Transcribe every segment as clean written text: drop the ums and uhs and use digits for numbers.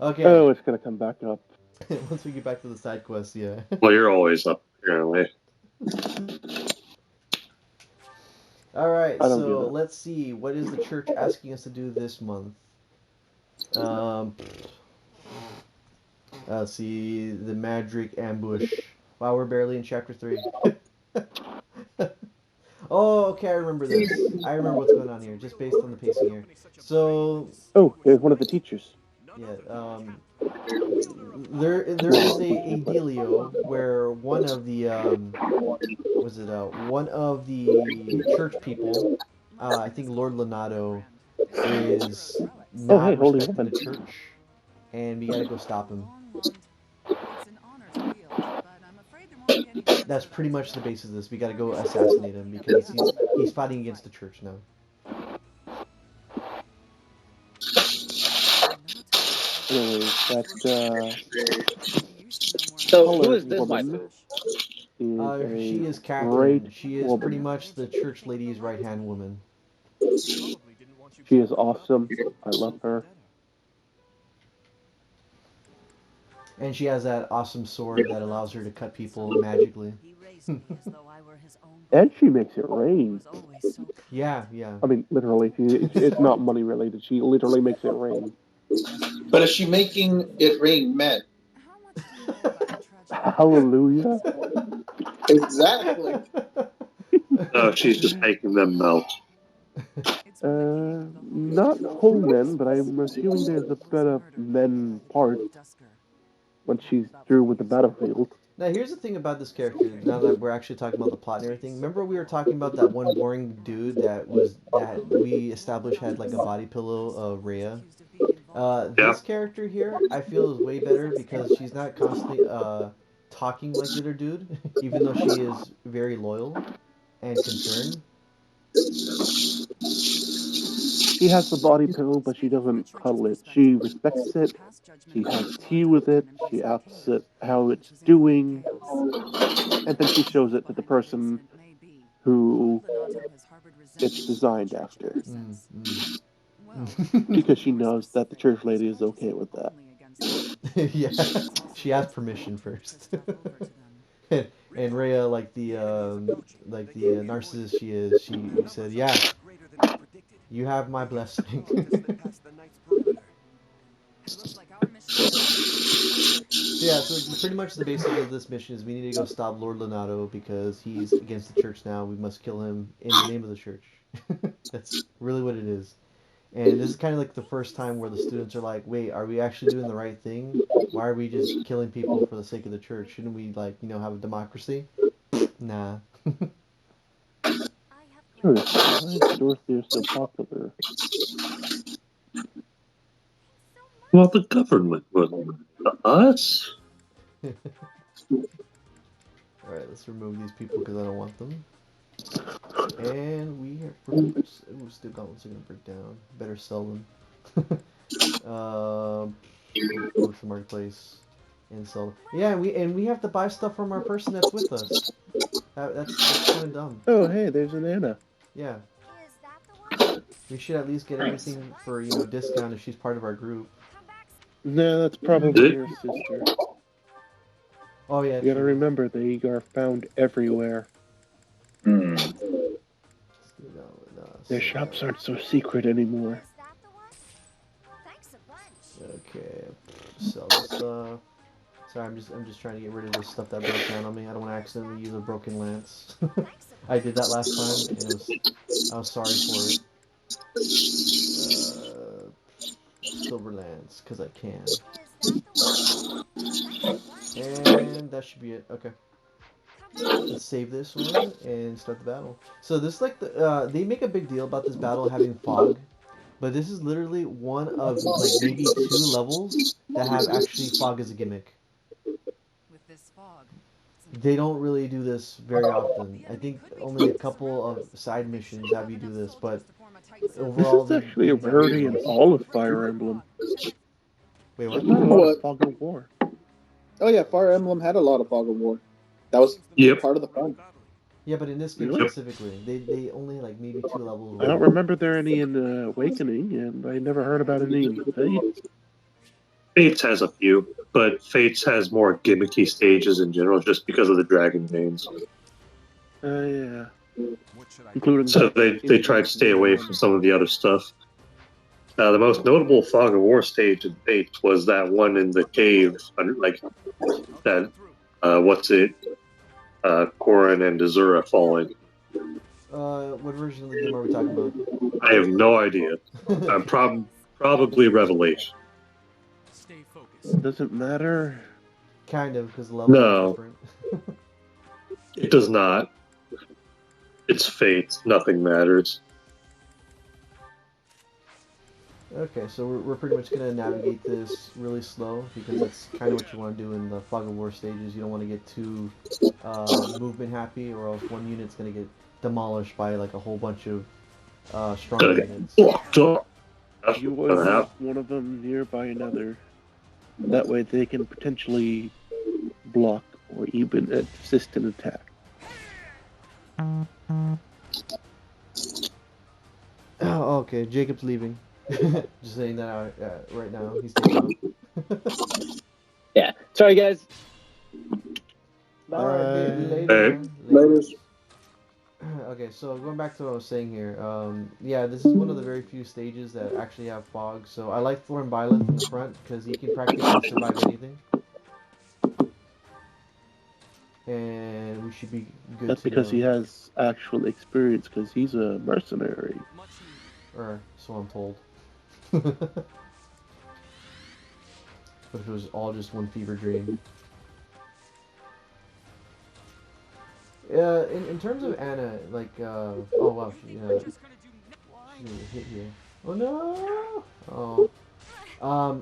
Okay. Oh, it's gonna come back up. Once we get back to the side quest, yeah. Well, you're always up, apparently. All right, I don't get so it. let's see. What is the church asking us to do this month? Um, let's see. The Madric ambush. Wow, we're barely in chapter 3. Oh, okay, I remember this. I remember what's going on here, just based on the pacing here. So, Oh, there's one of the teachers. yeah, there is a dealio where one of the church people, I think Lord Lenato, is Oh, hey, not holy respecting woman. the church, and we gotta go stop him. That's pretty much the basis of this. We gotta go assassinate him because he's fighting against the church now. Anyways, that So who colored is this woman waifu? is She a is great Catherine. She is pretty woman. much the church lady's right hand woman, She is awesome. I love her. and she has that awesome sword that allows her to cut people magically. And she makes it rain. Yeah, yeah. I mean, literally, it's not money related. She literally makes it rain. But is she making it rain men? Hallelujah. Exactly. No, she's just making them melt. Not whole men, but I'm assuming there's a bit of men part when she's through with the battlefield. Now, here's the thing about this character. Now that we're actually talking about the plot and everything, remember we were talking about that one boring dude that we established had like a body pillow of Rhea. Yeah. This character here, I feel is way better because she's not constantly talking like the other dude, even though she is very loyal and concerned. She has the body pillow, but she doesn't cuddle it. She respects it. She has tea with it. She asks it how it's doing, and then she shows it to the person who it's designed after, Mm, mm. because she knows that the church lady is okay with that. Yeah, she asked permission first. And Rhea, like the narcissist she is, she said, "Yeah, you have my blessing." So yeah, so pretty much the basis of this mission is we need to go stop Lord Lenato because he's against the church now. We must kill him in the name of the church. That's really what it is. And this is kind of like the first time where the students are like, "Wait, are we actually doing the right thing? Why are we just killing people for the sake of the church? Shouldn't we have a democracy?" Nah. Curious, why is Dorothy so popular? Well, the government will us. All right, let's remove these people because I don't want them. And we have fruits. Ooh, still gauntlets are gonna break down. Better sell them. Go to the marketplace and sell. Yeah, we have to buy stuff from our person that's with us. That's kind of dumb. Oh, hey, there's an Anna. Yeah, we should at least get everything for discount if she's part of our group. No, that's probably Did your sister. Oh yeah, You gotta true. remember, they are found everywhere. Hmm. Their shops aren't so secret anymore. Okay, sell this stuff. Sorry, I'm just trying to get rid of this stuff that broke down on me. I don't want to accidentally use a broken lance. I did that last time, and I was sorry for it. Silver lance, because I can. And that should be it. Okay. Let's save this one and start the battle. So this is like they make a big deal about this battle having fog, but this is literally one of like maybe two levels that have actually fog as a gimmick. They don't really do this very often. I think only a couple of side missions have you do this, but This overall is they actually a do very rarity in nice. all of Fire Emblem. Wait, There's what? not a lot of What? fog of war. Oh yeah, Fire Emblem had a lot of fog of war. That was Yep. part of the fun. Yeah, but in this game Really? specifically, they only like maybe 2 levels. I don't away. remember there any in Awakening, and I never heard about any in Fates. Fates has a few, but Fates has more gimmicky stages in general just because of the dragon names. Yeah. Including So that they tried to stay away from some of the other stuff. The most notable Fog of War stage in Fates was that one in the cave, like that. What's it? Korin and Azura falling. What version of the game are we talking about? I have no idea. I'm probably Revelation. doesn't matter. Kind of, because the levels are No, different. it does not. It's Fate. Nothing matters. Okay, so we're pretty much gonna navigate this really slow because that's kind of what you want to do in the Fog of War stages. You don't want to get too movement happy, or else one unit's gonna get demolished by like a whole bunch of stronger units. You always want one of them nearby another. That way they can potentially block or even assist an attack. Oh, okay, Jacob's leaving. Just saying that out right now. He's taking off. Yeah. Sorry, guys. Alright, Hey. Later. Okay, so going back to what I was saying here, yeah, this is one of the very few stages that actually have fog. So I like Thorn Violet in the front because he can practically survive anything, and we should be good. That's to because go. he has actual experience, because he's a mercenary. Or so I'm told. But it was all just one fever dream. In terms of Anna, like, oh wow, she hit here. Oh no! Oh.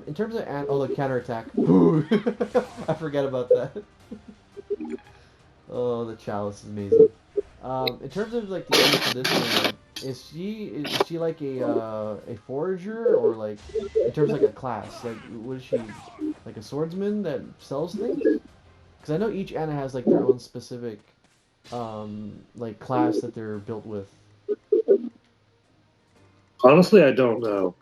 In terms of Anna, oh look, counterattack. I forget about that. Oh, the chalice is amazing. In terms of like the aim for this one, is she like a forager, or like in terms of like a class? Like, what is she, like a swordsman that sells things? Because I know each Anna has like their own specific like class that they're built with. Honestly, I don't know.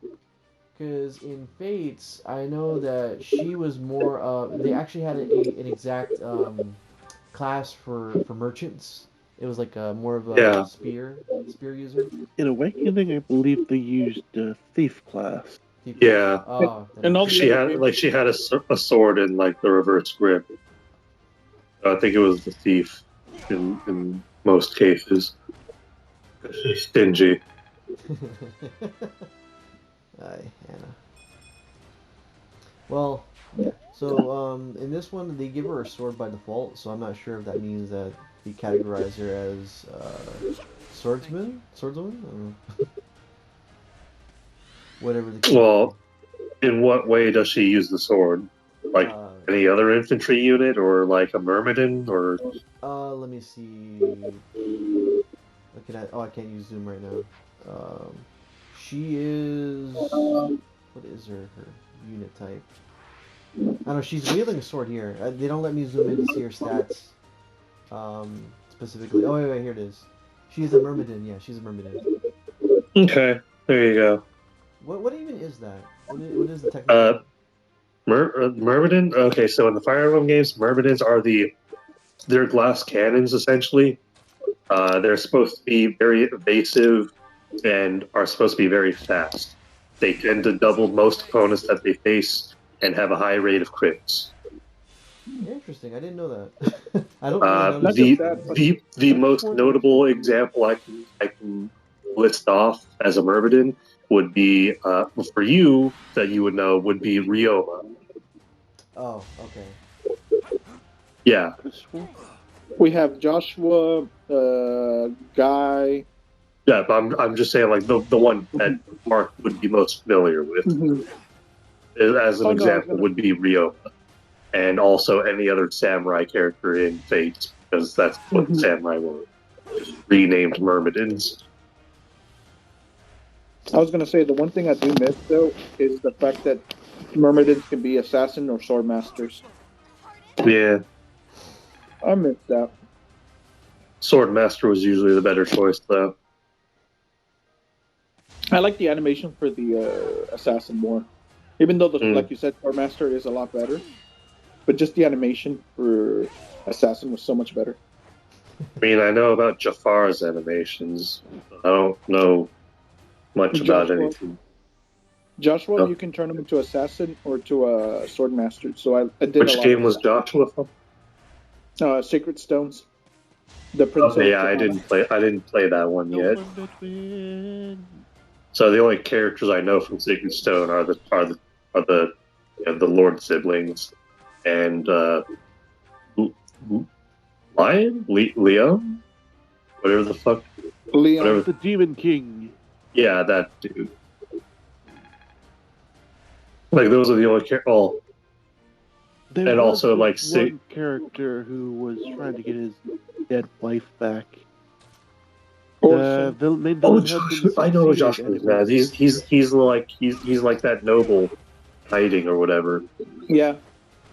Because in Fates, I know that she was more. They actually had an exact class for merchants. It was like more of a spear user. In Awakening, I believe they used the Thief class. Yeah. Oh, And all She had a sword in like the reverse grip. I think it was the thief in most cases. She's stingy. Aye, Hannah. Well, yeah. So in this one, they give her a sword by default. So I'm not sure if that means that they categorize her as swordswoman. I don't know. Whatever the case. Well, in what way does she use the sword? Like any other infantry unit, or like a myrmidon, or? Let me see. Looking at. Oh, I can't use Zoom right now. She is. What is her unit type? I don't know. She's wielding a sword here. They don't let me zoom in to see her stats. Specifically. Oh wait, here it is. She's a myrmidon. Yeah, she's a myrmidon. Okay, there you go. What even is that? What is the technical? Myrmidon. Okay, so in the Fire Emblem games, myrmidons are they're glass cannons essentially. They're supposed to be very evasive and are supposed to be very fast. They tend to double most opponents that they face and have a high rate of crits. Interesting. I didn't know that. I don't really know the most notable example I can list off as a myrmidon would be for you that you would know would be Ryoma. Oh, okay. Yeah. We have Joshua, Guy. Yeah, but I'm just saying like the one that Mark would be most familiar with as an example would be Ryoma. And also any other samurai character in Fates, because that's what samurai were. Renamed myrmidons. I was going to say, the one thing I do miss, though, is the fact that myrmidons can be assassin or sword masters. Yeah. I miss that. Swordmaster was usually the better choice, though. I like the animation for the assassin more, even though like you said, Swordmaster is a lot better. But just the animation for assassin was so much better. I mean, I know about Jafar's animations. I don't know much about anything. Joshua, you can turn him into assassin or to a swordmaster. So I did. Which game was Joshua from? Sacred Stones. The Prince. Okay, yeah, I didn't play that one yet. So the only characters I know from Sacred Stone are the Lord siblings and Lion, Leo, whatever the fuck. Leon, whatever. The Demon King. Yeah, that dude. Like those are the only characters. There and was also this like one character who was trying to get his dead wife back. The main villain had I know been Joshua, succeeded, man. He's like that noble hiding or whatever. Yeah.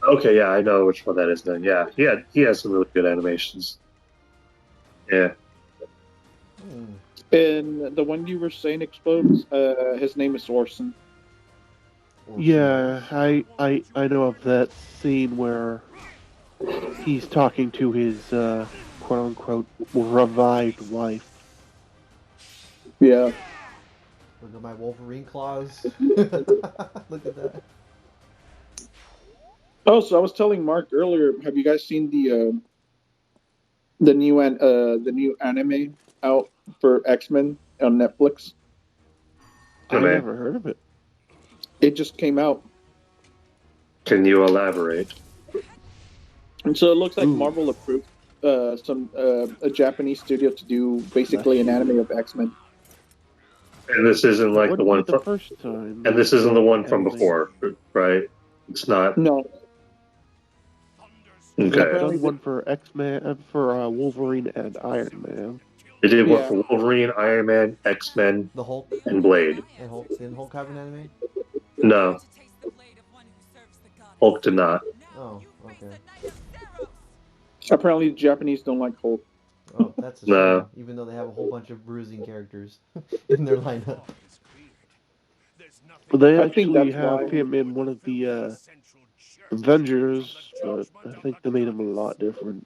Okay, yeah, I know which one that is then. Yeah, he has some really good animations. Yeah. And the one you were saying explodes, his name is Orson. Yeah, I know of that scene where he's talking to his quote unquote revived wife. Yeah. Look at my Wolverine claws. Look at that. Oh, so I was telling Mark earlier. Have you guys seen the new anime out for X-Men on Netflix? I never heard of it. It just came out. Can you elaborate? And so it looks like Marvel approved a Japanese studio to do basically an anime of X-Men. And this isn't like the one from first time. And this isn't the one from before, right? It's not. No. Okay. They done one for X-Men, for Wolverine and Iron Man. They did one for Wolverine, Iron Man, X-Men, the Hulk, and Blade. And Hulk didn't Hulk have an anime? No. Hulk did not. Oh, okay. Apparently, the Japanese don't like Hulk. Oh, that's a shame. Even though they have a whole bunch of bruising characters in their lineup. Well, they actually have him in one of the Avengers, but I think they made him a lot different.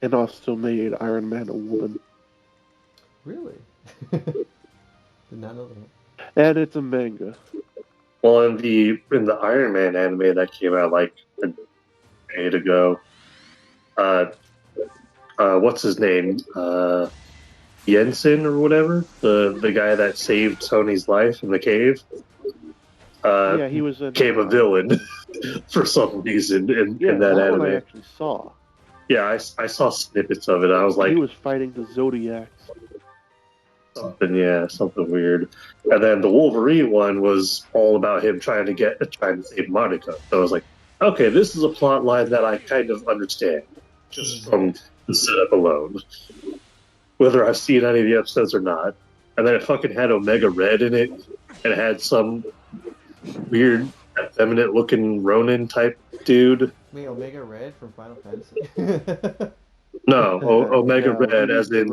And also made Iron Man a woman. Really? Did not know that. And it's a manga. Well, in the Iron Man anime that came out like a day ago, what's his name? Jensen or whatever, the guy that saved Tony's life in the cave. Yeah, he was became a villain for some reason in that anime. One I actually saw. Yeah, I saw snippets of it. I was like, he was fighting the Zodiacs. Something weird. And then the Wolverine one was all about him trying to save Monica. So I was like, okay, this is a plot line that I kind of understand just from the setup alone, whether I've seen any of the episodes or not. And then it fucking had Omega Red in it, and it had some weird, effeminate-looking Ronin type dude. Wait, Omega Red from Final Fantasy? No, Omega Red, as in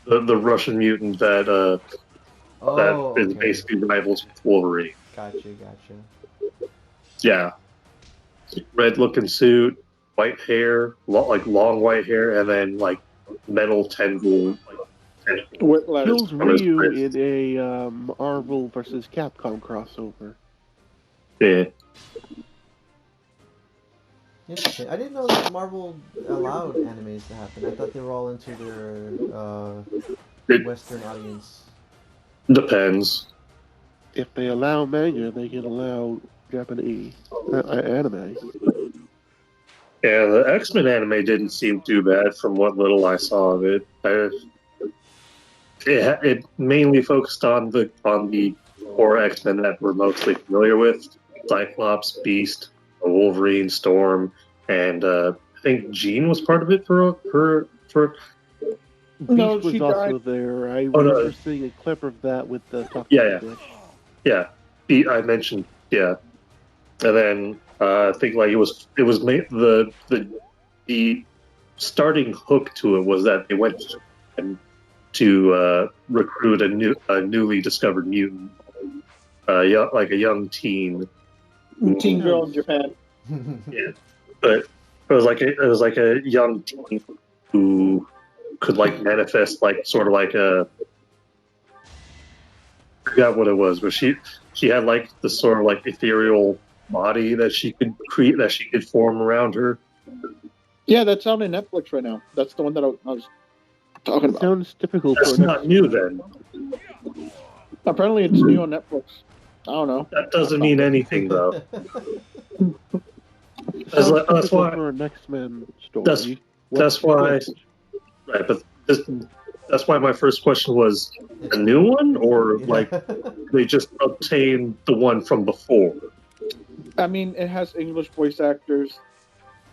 the Russian mutant that is basically rivals with Wolverine. Gotcha. Yeah, red-looking suit, white hair, long white hair, and then like metal tendril. Kills Ryu in a Marvel vs. Capcom crossover. Yeah. Interesting. I didn't know that Marvel allowed animes to happen. I thought they were all into their Western audience. Depends. If they allow manga, they can allow Japanese anime. Yeah, the X-Men anime didn't seem too bad from what little I saw of it. It mainly focused on the core X-Men that we're mostly familiar with: Cyclops, Beast, Wolverine, Storm, and I think Jean was part of it for. Beast was also there. I remember seeing a clip of that with the talking fish. Yeah. I mentioned and then I think like it was the starting hook to it was that they went to recruit a newly discovered mutant, like a young teen. Teen girl in Japan. Yeah, but it was like a young teen who could like manifest like sort of like a, I forgot what it was, but she had like this sort of like ethereal body that she could create, that she could form around her. Yeah, that's out on Netflix right now. That's the one that I was talking about. Sounds difficult. That's not new then. Apparently, it's new on Netflix. I don't know. That doesn't mean anything though. Sounds That's typical why. for an X-Men story. That's why. Right, but that's why my first question was a new one, or like they just obtained the one from before. I mean, it has English voice actors.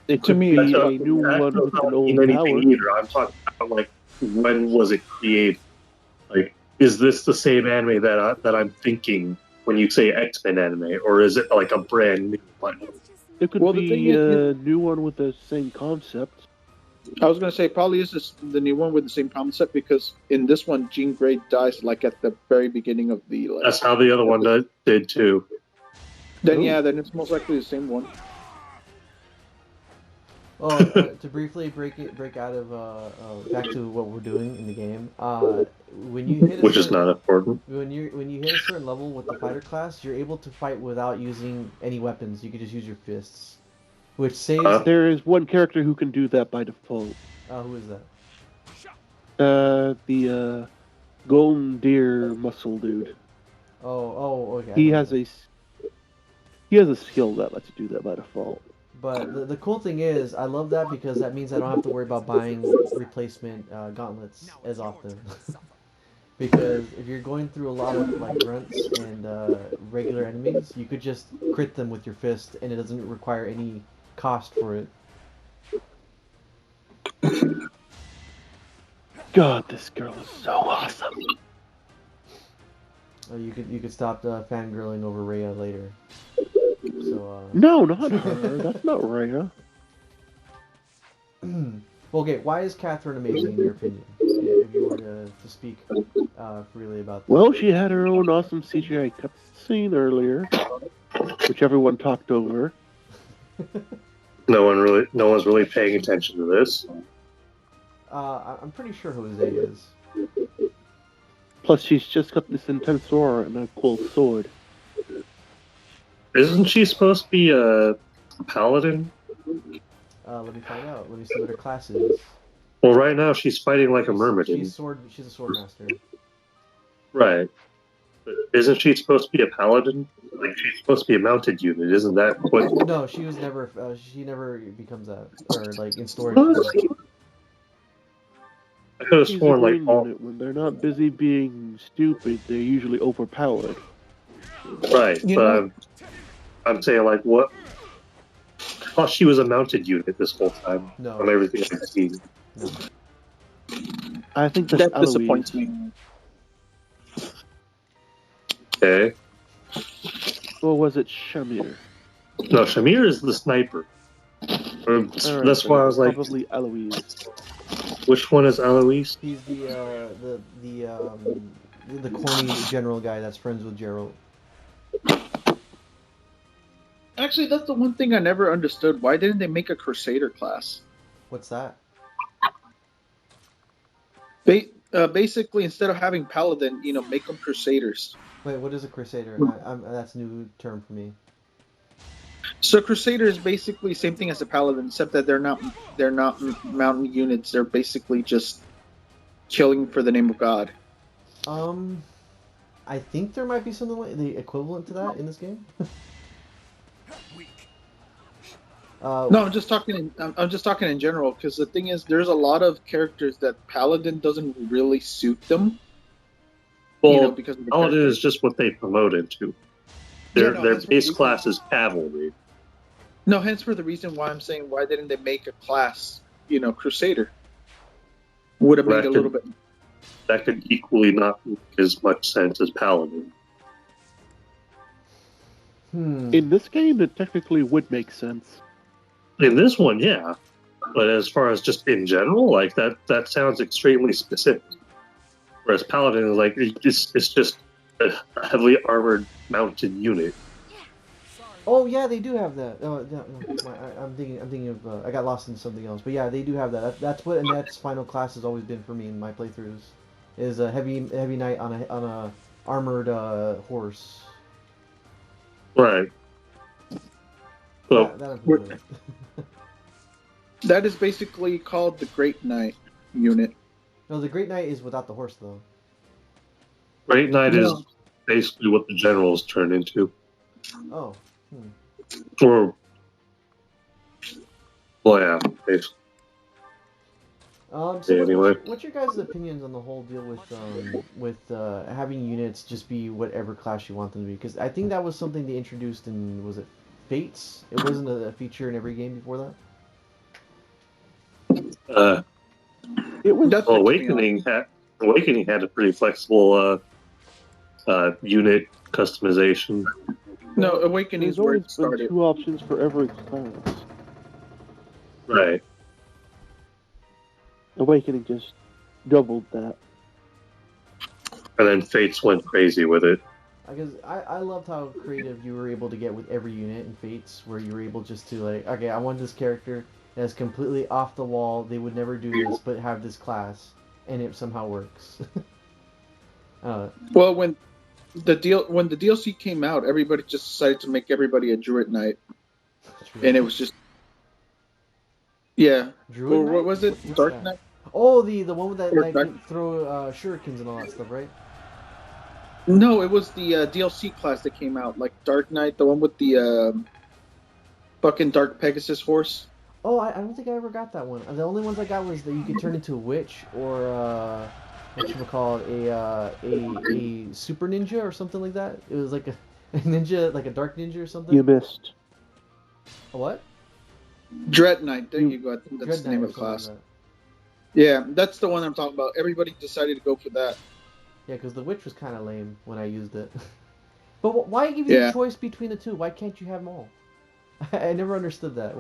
It To could me, be That a new one with an doesn't old mean power. anything either. I'm talking about like when was it created? Like, is this the same anime that I'm thinking when you say X-Men anime, or is it like a brand new one? It could Well, the thing be is- a new one with the same concept. I was going to say probably is this the new one with the same concept, because in this one, Jean Grey dies like at the very beginning of the. Like, That's how the other one did too. then then it's most likely the same one. Well, to briefly break out of back to what we're doing in the game. When you hit Which is not important. when you hit a certain level with the fighter class, you're able to fight without using any weapons. You can just use your fists, which saves. There is one character who can do that by default. Who is that? The golden deer muscle dude. Oh, okay. He has a skill that lets you do that by default. But the cool thing is, I love that because that means I don't have to worry about buying replacement gauntlets as often. Because if you're going through a lot of like grunts and regular enemies, you could just crit them with your fist, and it doesn't require any cost for it. God, this girl is so awesome. You could stop fangirling over Rhea later. So No, not her. That's not Rhea. okay, why is Catherine amazing in your opinion? If you were to speak freely about that. Well, she had her own awesome CGI cutscene earlier, which everyone talked over. No one's really paying attention to this. I'm pretty sure Jose is. Plus, she's just got this intense aura and a cool sword. Isn't she supposed to be a paladin? Let me find out. Let me see what her class is. Well, right now she's fighting like a myrmidon. She's a sword master. Right. But isn't she supposed to be a paladin? Like, she's supposed to be a mounted unit. Isn't that what? No, she was never. She never becomes that, or like in story. I could have She's a sworn like green all unit. When they're not busy being stupid, they're usually overpowered. right, You but know- I'm saying like what? I thought she was a mounted unit this whole time. No. From everything I've seen. No. I think that's That Eloise. disappoints me. Okay. Or was it Shamir? No, Shamir is the sniper. Alright, That's why I was like, probably Eloise. which one is Eloise? He's the corny general guy that's friends with Gerald. Actually, that's the one thing I never understood. Why didn't they make a Crusader class? What's that? Basically, instead of having Paladin, make them Crusaders. Wait, what is a crusader? That's a new term for me. So Crusader is basically the same thing as a Paladin, except that they're not mountain units. They're basically just killing for the name of God. I think there might be something like the equivalent to that in this game. No, I'm just talking. I'm just talking in general, because the thing is, there's a lot of characters that Paladin doesn't really suit them. Well, Because of the Paladin character. is just what they promoted to. Yeah, Their no, their that's base what- class is cavalry. No, hence for the reason why I'm saying, why didn't they make a class, Crusader? Would have made That a little bit. That could equally not make as much sense as Paladin. Hmm. In this game, it technically would make sense. In this one, yeah. But as far as just in general, like that sounds extremely specific. Whereas Paladin is like it's just a heavily armored mounted unit. Oh yeah, they do have that. Oh, no, I'm thinking of. I got lost in something else, but yeah, they do have that. That's what Annette's final class has always been for me in my playthroughs, is a heavy knight on a armored horse. Right. So That I'm familiar with. That is basically called the Great Knight unit. No, the Great Knight is without the horse though. Great Knight No. is basically what the generals turn into. Oh. Or well, yeah, basically. So Anyway. what's your guys' opinions on the whole deal with having units just be whatever class you want them to be? Because I think that was something they introduced in, was it Fates? It wasn't a feature in every game before that. It was That's Awakening had a pretty flexible unit customization. No, Awakening there's is where always it been started. 2 options for every class. Right. Awakening just doubled that. And then Fates went crazy with it. Because I loved how creative you were able to get with every unit in Fates, where you were able just to like, okay, I want this character that's completely off the wall, they would never do this, but have this class, and it somehow works. Well, when the DLC came out, everybody just decided to make everybody a Druid Knight, and it was just Druid Or Knight? what was it? What's Dark that? Knight? Oh, the one with that Or like Dark- can throw shurikens and all that stuff, right? No, it was the DLC class that came out, like Dark Knight, the one with the fucking Dark Pegasus horse. Oh, I don't think I ever got that one. The only ones I got was that you could turn into a witch or whatchamacallit, a super ninja or something like that. It was like a ninja, like a dark ninja or something. You missed. A what? Dread Knight. There you go. I think that's Dread the name Knight of or the something class. like that. Yeah, that's the one I'm talking about. Everybody decided to go for that. Yeah, because the witch was kind of lame when I used it. But why give you the Yeah. choice between the two? Why can't you have them all? I never understood that.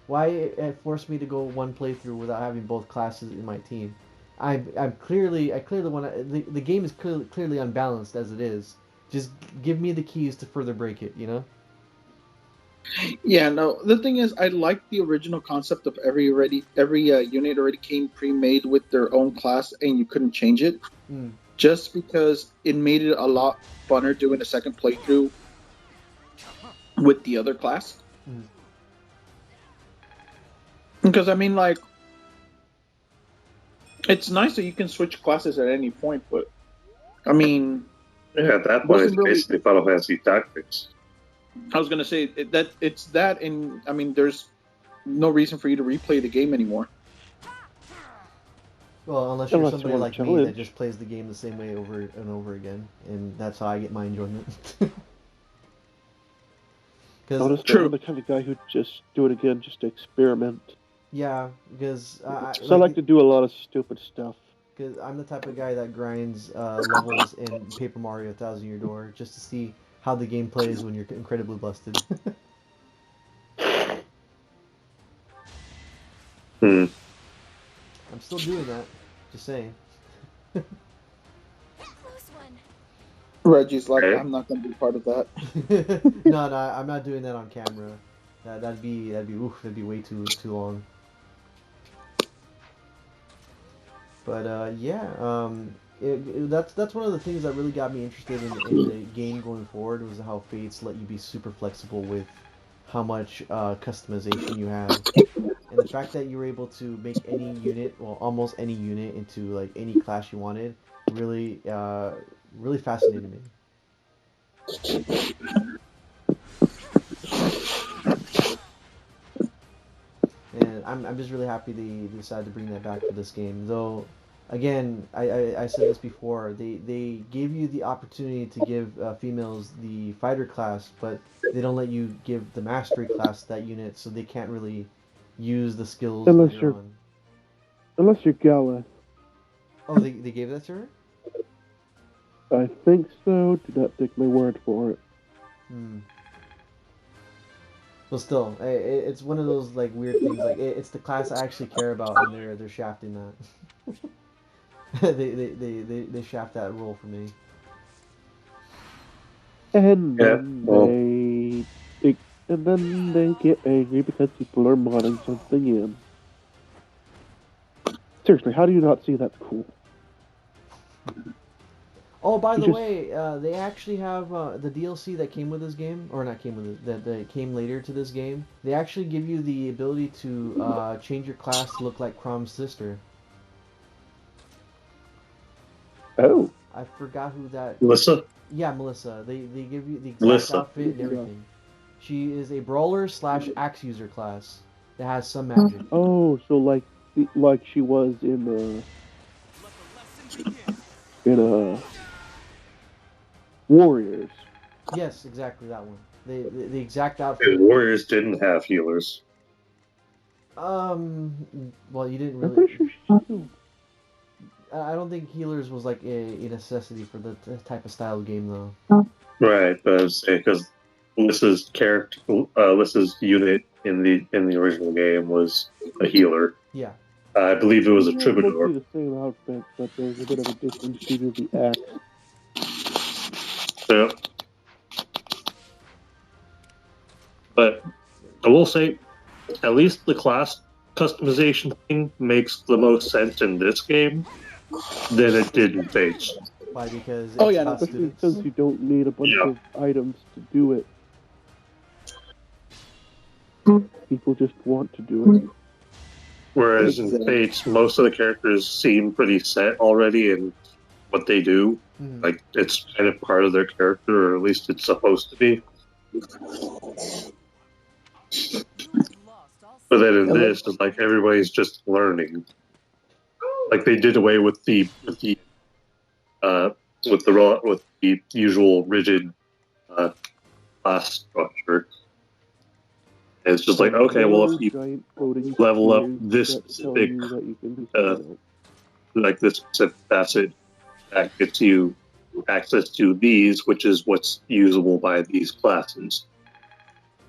Why it forced me to go one playthrough without having both classes in my team? I clearly want to. The game is clearly unbalanced as it is. Just give me the keys to further break it. You know. Yeah, no. The thing is, I like the original concept of every unit already came pre-made with their own class, and you couldn't change it. Mm. Just because it made it a lot funner doing a second playthrough with the other class. Mm. Because I mean, like, it's nice that you can switch classes at any point, but I mean, Yeah, at that point, it's wasn't really. basically Final Fantasy Tactics. I was gonna say that it's that, and I mean, there's no reason for you to replay the game anymore. Well, unless you're Unless you somebody want a like me challenge. that just plays the game the same way over and over again, and that's how I get my enjoyment. Because Honestly, True. I'm the kind of guy who'd just do it again just to experiment. yeah, because So I like to do a lot of stupid stuff. Because I'm the type of guy that grinds levels in Paper Mario 1000 Year Door just to see how the game plays when you're incredibly busted. Hmm. I'm still doing that. Just saying. Reggie's like, Okay. I'm not gonna be part of that. No, I'm not doing that on camera. That'd be way too long. But yeah, that's one of the things that really got me interested in the game going forward, was how Fates let you be super flexible with how much customization you have, and the fact that you were able to make any unit, well, almost any unit, into like any class you wanted, really really fascinated me. And I'm just really happy they decided to bring that back for this game. Though, again, I said this before, they gave you the opportunity to give females the fighter class, but they don't let you give the mastery class that unit, so they can't really use the skills Unless later you're- on. Unless you're Gala. Oh, they gave that to her? I think so. Do not take my word for it. Hmm. But still, it's one of those like weird things. Like it's the class I actually care about, and they're shafting that. They shaft that role for me. And Yeah. then Well, they get angry because people are modding something in. Seriously, how do you not see that's cool? Oh, by You the just way, they actually have the DLC that came with this game, or not came with it, that came later to this game. They actually give you the ability to change your class to look like Crom's sister. oh, I forgot who that. Melissa. Yeah, Melissa. They give you the exact Melissa. outfit and yeah. everything. She is a brawler slash axe user class that has some magic. Oh, so like she was in Warriors. Yes, exactly that one. The exact The outfit. Warriors didn't have healers. Well, you didn't I'm really. pretty sure she healed. I don't think healers was like a necessity for the type of style of game though. Right, but I was saying because Melissa's character, Melissa's unit in the original game was a healer. Yeah. I believe it was a They had troubadour. mostly the same outfit, but there's a bit of a difference due to the axe. So, but I will say, at least the class customization thing makes the most sense in this game than it did in Fates. Why? Because Oh it's yeah, no, about for Especially students. since you don't need a bunch Yeah. of items to do it. People just want to do it. Whereas in exactly. Fates, most of the characters seem pretty set already in what they do. Mm-hmm. Like it's kind of part of their character, or at least it's supposed to be. But then in And like, this, it's like everybody's just learning. Like they did away uh, with the usual rigid uh, class structure. And it's just like, And okay, well, if more you giant floating level up spheres this that tell specific, you that you can do uh, something else. like this specific facet, that gets you access to these, which is what's usable by these classes.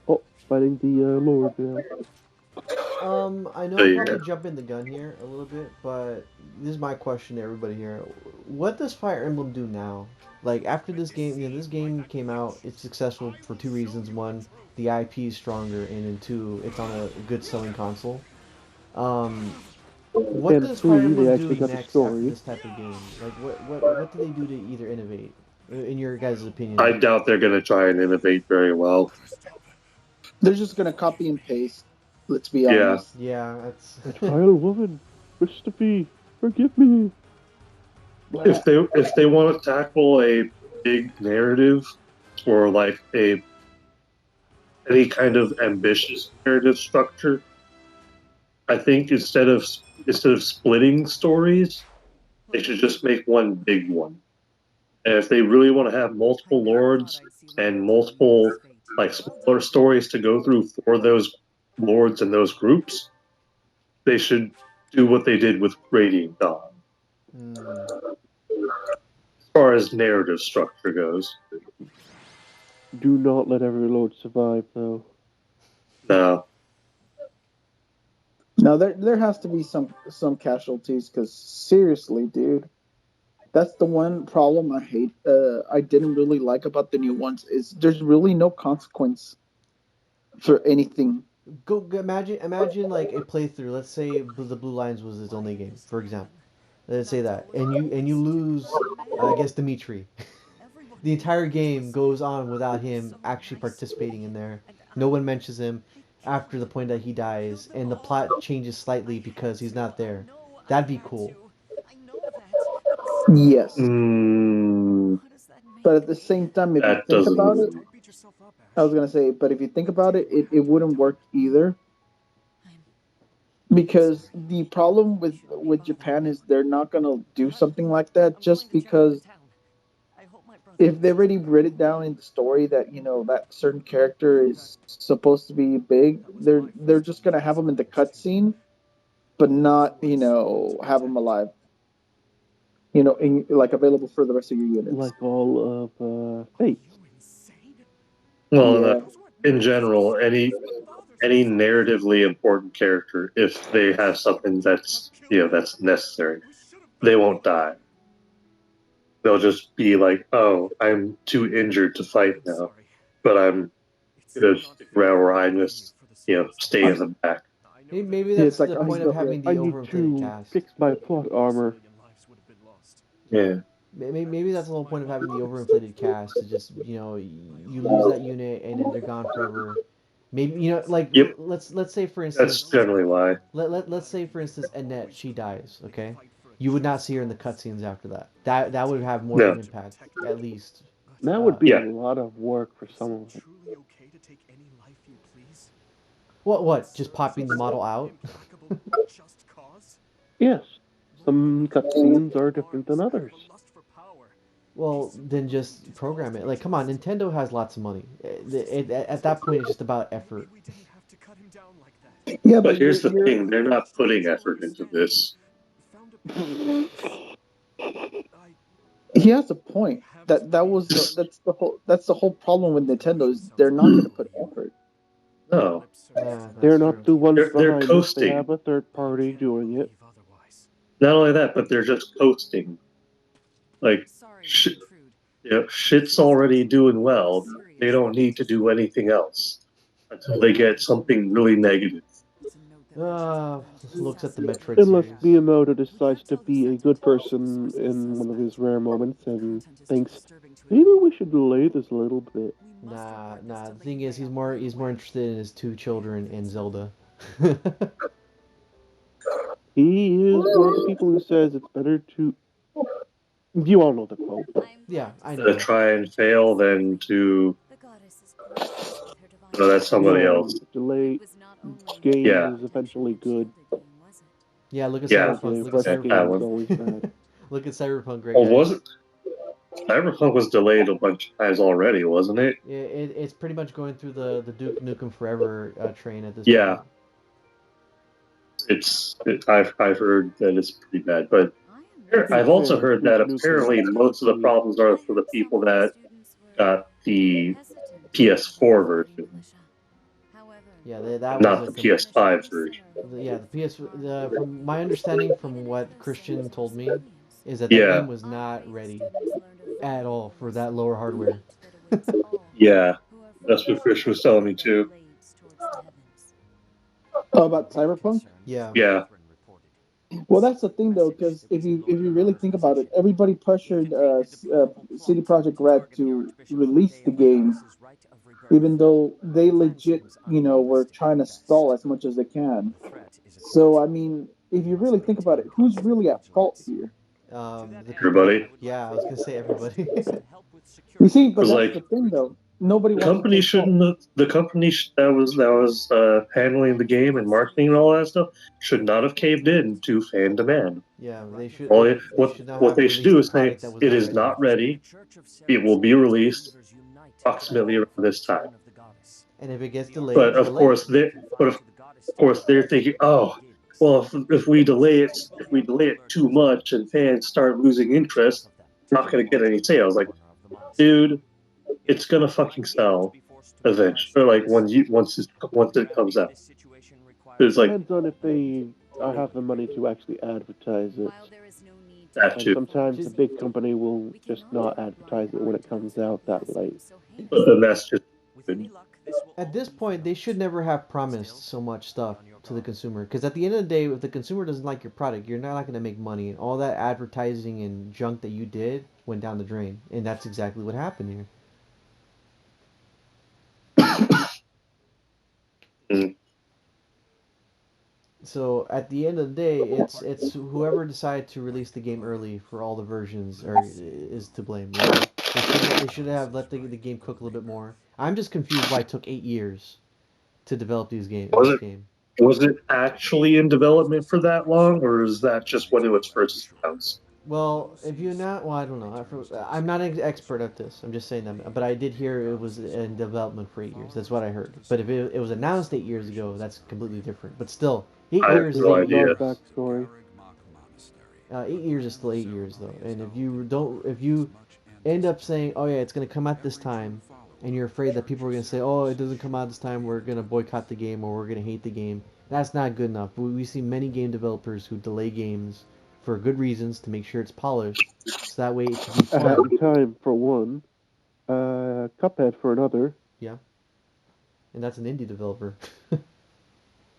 Oh, fighting the Lord now. I know So I'm yeah, probably jumping the gun here a little bit, but this is my question to everybody here. What does Fire Emblem do now? Like after this game, this game came out. It's successful for two reasons. One, the IP is stronger, and then two, it's on a good selling console. Um, what And does Fire three, they Emblem do actually got a next after story. this type of game? Like what do they do to either innovate? In your guys' I opinion? doubt they're going to try and innovate very well. they're just gonna copy and paste. Let's be Yeah, honest. Yeah, that's That vile woman, Christophe, forgive me. Blah. if they want to tackle a big narrative or like a any kind of ambitious narrative structure, I think instead of splitting stories, they should just make one big one. And if they really want to have multiple lords and multiple like smaller stories to go through for those lords and those groups, they should do what they did with Radiant Dawn mm, as far as narrative structure goes. Do not let every lord survive, though. Now, Now there has to be some casualties because seriously, dude, that's the one problem I hate. I didn't really like about the new ones is there's really no consequence for anything. go imagine like a playthrough. Let's say the Blue Lions was its only game, for example. Let's say that, and you lose against Dimitri. The entire game goes on without him actually participating in there. No one mentions him after the point that he dies, and the plot changes slightly because he's not there. That'd be cool. Yes, mm, but at the same time, if you that think about it, doesn't. I was gonna say, but if you think about it, it wouldn't work either because the problem with Japan is they're not gonna do something like that just because if they already written it down in the story that that certain character is supposed to be big, they're just gonna have them in the cutscene, but not have them alive, like available for the rest of your units. Like all of Fates. Well, Yeah, in general, any narratively important character, if they have something that's that's necessary, they won't die. They'll just be like, "Oh, I'm too injured to fight now, but I'm gonna stick around where I just stay in the back." Maybe Yeah, that's it's like the I'm point of still here. having the I need overinflated to cast. fix my plot armor. Yeah, Maybe that's the whole point of having the overinflated cast. To just you lose that unit and then they're gone forever. Maybe like yep, let's say for that's instance generally why. let's say for instance Annette, she dies. Okay, you would not see her in the cutscenes after that. That would have more of No, an impact at least. That would be a yeah, lot of work for someone. What? Just popping the model out? Yes, some cutscenes are different than others. Well, then just program it. Like, come on, Nintendo has lots of money. At that point, it's just about effort. Yeah, but but here's the you're thing: they're not putting effort into this. he has a point. That's the whole problem with Nintendo is they're not going to put effort. No, Yeah, They're that's not true. the ones they're behind it. They coasting. have a third party doing it. Not only that, but they're just coasting. Like, sh- shit's already doing well. They don't need to do anything else until they get something really negative. Looks at the Metroid Unless series. Miyamoto decides to be a good person in one of his rare moments and thinks, maybe we should delay this a little bit. Nah. The thing is, he's more interested in his two children and Zelda. He is one of the people who says it's better to. You all know the quote. Yeah, I To know. try and fail than to. No, that's somebody else. Delay game Yeah, is eventually good. Yeah, look at yeah, Cyberpunk. The Look at first yeah, that game is Cyberpunk. one. always bad. Look at Cyberpunk, great Well, guys. was it? Cyberpunk was delayed a bunch of times already, wasn't it? It's pretty much going through the Duke Nukem Forever train at this Yeah, point. I've heard that it's pretty bad, but To be I've also fair, heard Duke that Nukem apparently most of the actually problems are for the people that got the PS4 version, Yeah, that was not a the PS5 version. yeah, from my understanding from what Christian told me is that that game Yeah, was not ready at all for that lower hardware. yeah, that's what Chris was telling me too. About Cyberpunk? Yeah. Yeah, Well, that's the thing though, because if you really think about it, everybody pressured CD Projekt Red to release the game, even though they legit, were trying to stall as much as they can. So I mean, if you really think about it, who's really at fault here? The people that everybody. yeah, I was gonna say everybody. You see, It but was that's the like thing though. Nobody the wants to company take fault. shouldn't have, the company that was handling the game and marketing and all that stuff should not have caved in to fan demand. Yeah, All they should not what have they should released do a is say product that was it not is ready. not ready. It will be released approximately around this time. And if it gets delayed, But it's of delayed. course, of course they're thinking, oh, well, if we delay it too much and fans start losing interest, we're not going to get any sales. Like, dude, it's gonna fucking sell eventually. Or like once it comes out. It's like depends on if they have the money to actually advertise it. that And too. sometimes the big company will just not advertise it when it comes out that late. But then that's just At this point, they should never have promised so much stuff to the consumer. Because at the end of the day, if the consumer doesn't like your product, you're not going to make money. And all that advertising and junk that you did went down the drain. And that's exactly what happened here. mm, So at the end of the day, it's whoever decided to release the game early for all the versions is to blame. They should have let the game cook a little bit more. I'm just confused why it took 8 years to develop was this it game. was it actually in development for that long, or is that just when it was first announced? Well, if you're not, well, I don't know. I'm not an expert at this. I'm just saying that. But I did hear it was in development for 8 years. That's what I heard. But if it was announced 8 years ago, that's completely different. But still, eight I have years is no eight idea. years. Backstory. 8 years is still 8 years though. And if you end up saying, oh yeah, it's gonna come out this time, and you're afraid that people are going to say, oh, it doesn't come out this time, we're going to boycott the game or we're going to hate the game. That's not good enough. We see many game developers who delay games for good reasons to make sure it's polished, so that way it can be A Hat fun. in Time for one, Cuphead for another. Yeah, and that's an indie developer.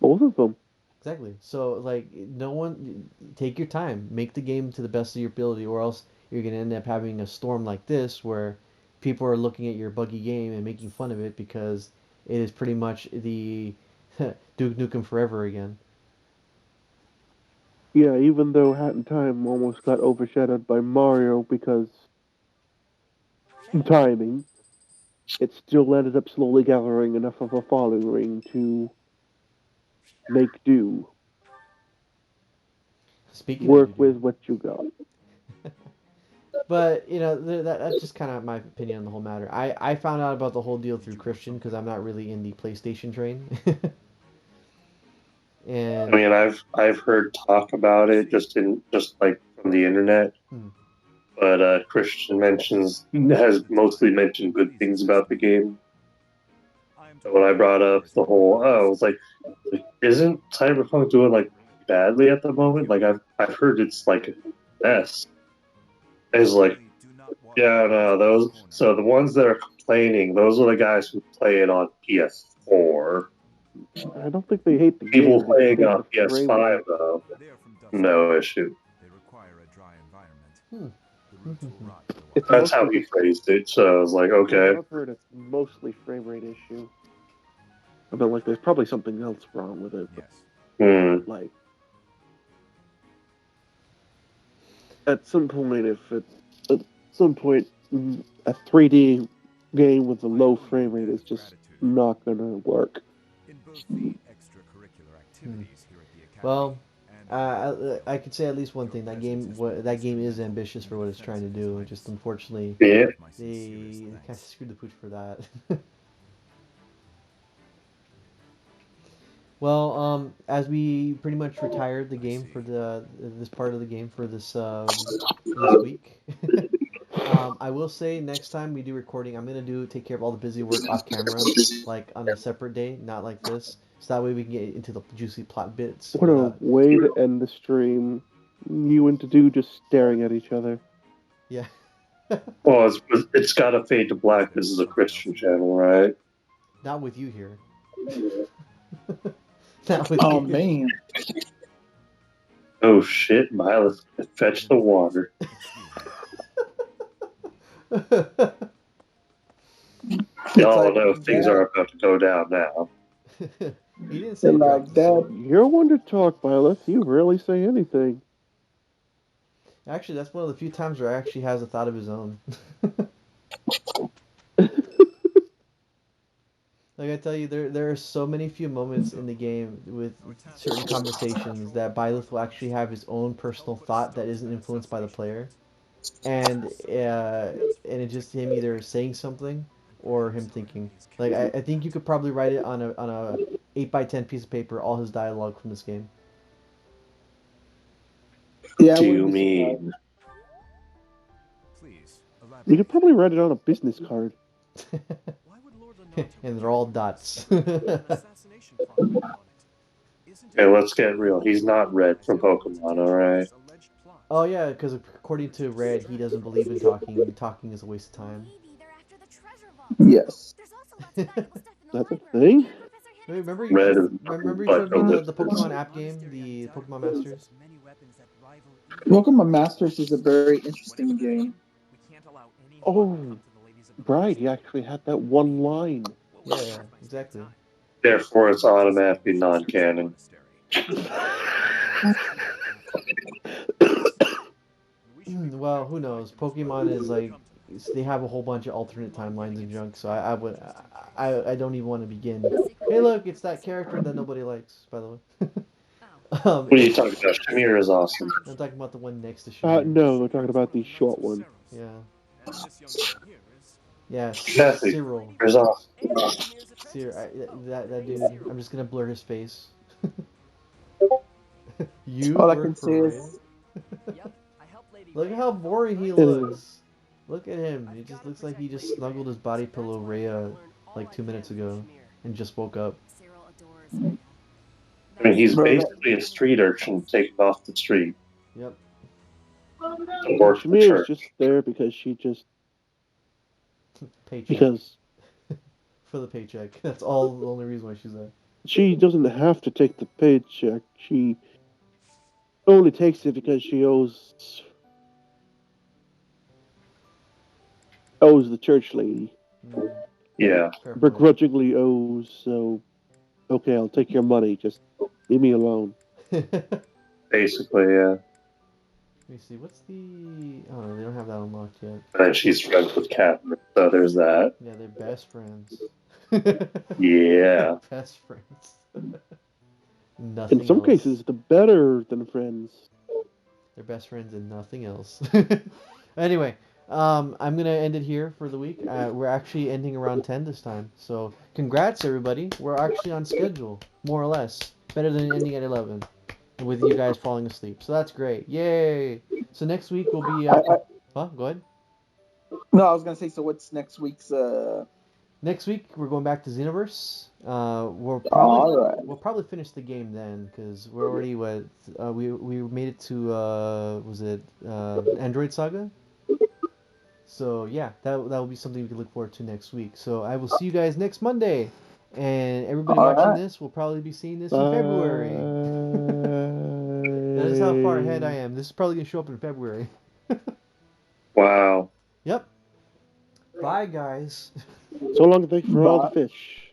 Both of them. Exactly. So like, no one take your time, make the game to the best of your ability, or else you're gonna end up having a storm like this where people are looking at your buggy game and making fun of it because it is pretty much the Duke Nukem Forever again. Yeah, even though Hat in Time almost got overshadowed by Mario because timing, it still ended up slowly gathering enough of a following to make do, Speaking of work doo-doo. with what you got. But you know that's just kind of my opinion on the whole matter. I found out about the whole deal through Christian because I'm not really in the PlayStation train. I And mean, I've heard talk about it just like from the internet, hmm, but Christian has mostly mentioned good things about the game. So when I brought up the whole, oh, I was like, isn't Cyberpunk doing like badly at the moment? Like I've heard it's like a mess. It's like, yeah, no, those. So the ones that are complaining, those are the guys who play it on PS4. I don't think they hate the People game, they just playing hate on the frame PS5 rate. though, no issue. hmm. It's That's how mostly he just, phrased it. So I was like, from what okay. I've heard, it's mostly frame rate issue. I mean, like, there's probably something else wrong with it, but, Hmm. like, at some point, at some point, a 3D game with a low frame rate is just not gonna work. Hmm. Well, I could say at least one thing. That game is ambitious for what it's trying to do. Just unfortunately, Yeah. they kind of screwed the pooch for that. Well, as we pretty much retired the game for this part of the game for this week, I will say next time we do recording, I'm gonna take care of all the busy work off camera, like on a separate day, not like this, so that way we can get into the juicy plot bits What a without. way to end the stream. You and Dudu just staring at each other. Yeah. Well, it's got to fade to black. This is a Christian channel, right? Not with you here. Not with Oh you here. man, Oh shit, Miles, fetch the water. it's Y'all like know things that. are about to go down now. He didn't say And drop like the that. sword. You're one to talk, Byleth. You rarely say anything. Actually, that's one of the few times where actually has a thought of his own. Like I tell you, there are so many few moments in the game with certain conversations that Byleth will actually have his own personal thought that isn't influenced by the player, and it's just him either saying something or him thinking. Like I think you could probably write it on a 8 by 10 piece of paper, all his dialogue from this game. Yeah, I Do wouldn't you be surprised. mean? You could probably write it on a business card. And they're all dots. Hey, let's get real. He's not Red from Pokemon, all right? Oh yeah, because according to Red, he doesn't believe in talking. Talking is a waste of time. Yes. That's a thing? Wait, remember you Red guys? is Remember you like showed a me the lipstick. Pokemon app game, the Pokemon Masters. Pokemon Masters is a very interesting game. Oh, right. He actually had that one line. Yeah, yeah, exactly. Therefore, it's automatically non-canon. Well, who knows? Pokemon is like they have a whole bunch of alternate timelines and junk, so I don't even want to begin. Hey, look, it's that character that nobody likes, by the way. What are you talking about? Shamir is awesome. I'm talking about the one next to Shamir. No, we're talking about the short one. Yeah. Yeah, Kathy Cyril. is awesome. That dude. I'm just gonna blur his face. You All I work can for say Red. is Look at how boring he Anyway. looks. Look at him. He just looks like he just snuggled his body pillow Rhea like 2 minutes ago and just woke up. I mean, he's Bro, basically a street urchin taken off the street Yep. to work for the Shamir is church. just there because she just Paycheck. because For the paycheck. That's all the only reason why she's there. she doesn't have to take the paycheck. She only takes it because she owes the church lady. Mm, Yeah, fair point. Begrudgingly owes, so okay, I'll take your money. Just leave me alone. Let basically, yeah. me see. What's the? Oh no, they don't have that unlocked yet. And then she's friends with Catherine, so there's that. Yeah, they're best friends. Yeah. Best friends. Nothing In some else. cases, the better than friends. They're best friends and nothing else. Anyway, I'm gonna end it here for the week. We're actually ending around 10 this time, so congrats everybody. We're actually on schedule, more or less. Better than ending at 11, with you guys falling asleep. So that's great. Yay! So next week will be. Huh? Go ahead. no, I was gonna say. So what's next week's? Next week we're going back to Xenoverse. All right. We'll probably finish the game then because we're already we made it to was it Android Saga? So yeah, that will be something we can look forward to next week. So I will see you guys next Monday, and everybody All watching right. this will probably be seeing this in February. That is how far ahead I am. This is probably gonna show up in February. Wow. Yep. Bye guys. So long, thank you for all the Bye. fish.